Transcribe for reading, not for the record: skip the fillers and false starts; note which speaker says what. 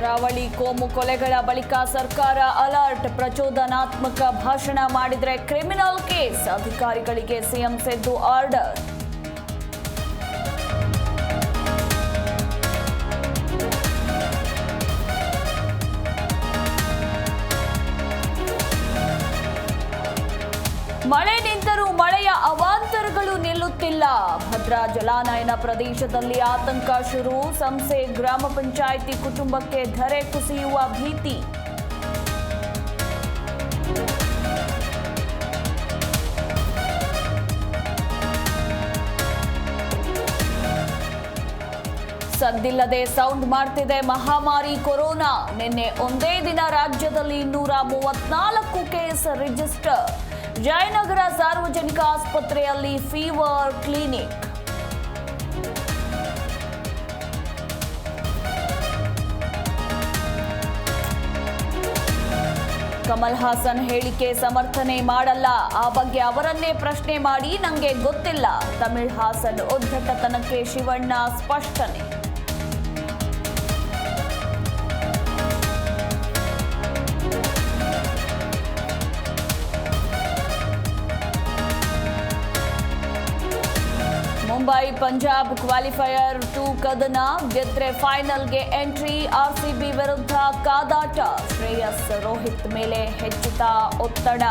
Speaker 1: ಕರಾವಳಿ ಕೋಮು ಕೊಲೆಗಳ ಬಳಿಕ ಸರ್ಕಾರ ಅಲರ್ಟ್. ಪ್ರಚೋದನಾತ್ಮಕ ಭಾಷಣ ಮಾಡಿದರೆ ಕ್ರಿಮಿನಲ್ ಕೇಸ್. ಅಧಿಕಾರಿಗಳಿಗೆ ಸಿಎಂ ಸಿದ್ದು ಆರ್ಡರ್. ಮಳೆ ನಿಂತರೂ ಮಳೆಯ ಅವಾಂತರಗಳು ನಿಲ್ಲುತ್ತಿಲ್ಲ. ಭದ್ರಾ ಜಲಾನಯನ ಪ್ರದೇಶದಲ್ಲಿ ಆತಂಕ ಶುರು. ಸಂಸೆ ಗ್ರಾಮ ಪಂಚಾಯಿತಿ ಕುಟುಂಬಕ್ಕೆ ಧರೆ ಕುಸಿಯುವ ಭೀತಿ. ಸದ್ದಿಲ್ಲದೆ ಸೌಂಡ್ ಮಾಡ್ತಿದೆ ಮಹಾಮಾರಿ ಕೊರೋನಾ. ನಿನ್ನೆ ಒಂದೇ ದಿನ ರಾಜ್ಯದಲ್ಲಿ 234 ಕೇಸ್ ರಿಜಿಸ್ಟರ್. ಜಯನಗರ ಸಾರ್ವಜನಿಕ ಆಸ್ಪತ್ರೆಯಲ್ಲಿ ಫೀವರ್ ಕ್ಲಿನಿಕ್. ಕಮಲ್ ಹಾಸನ್ ಹೇಳಿಕೆ ಸಮರ್ಥನೆ ಮಾಡಲ್ಲ. ಆ ಬಗ್ಗೆ ಅವರನ್ನೇ ಪ್ರಶ್ನೆ ಮಾಡಿ, ನಂಗೆ ಗೊತ್ತಿಲ್ಲ. ತಮಿಳ್ ಹಾಸನ್ ಉದ್ದಟತನಕ್ಕೆ ಶಿವಣ್ಣ ಸ್ಪಷ್ಟನೆ. ಮುಂಬೈ ಪಂಜಾಬ್ ಕ್ವಾಲಿಫೈಯರ್ 2 ಕದನ. ಗೆದ್ರೆ ಫೈನಲ್ಗೆ ಎಂಟ್ರಿ. ಆರ್ಸಿಬಿ ವಿರುದ್ಧ ಕಾದಾಟ. ಶ್ರೇಯಸ್ ರೋಹಿತ್ ಮೇಲೆ ಹೆಚ್ಚುತ್ತಾ ಒತ್ತಡ.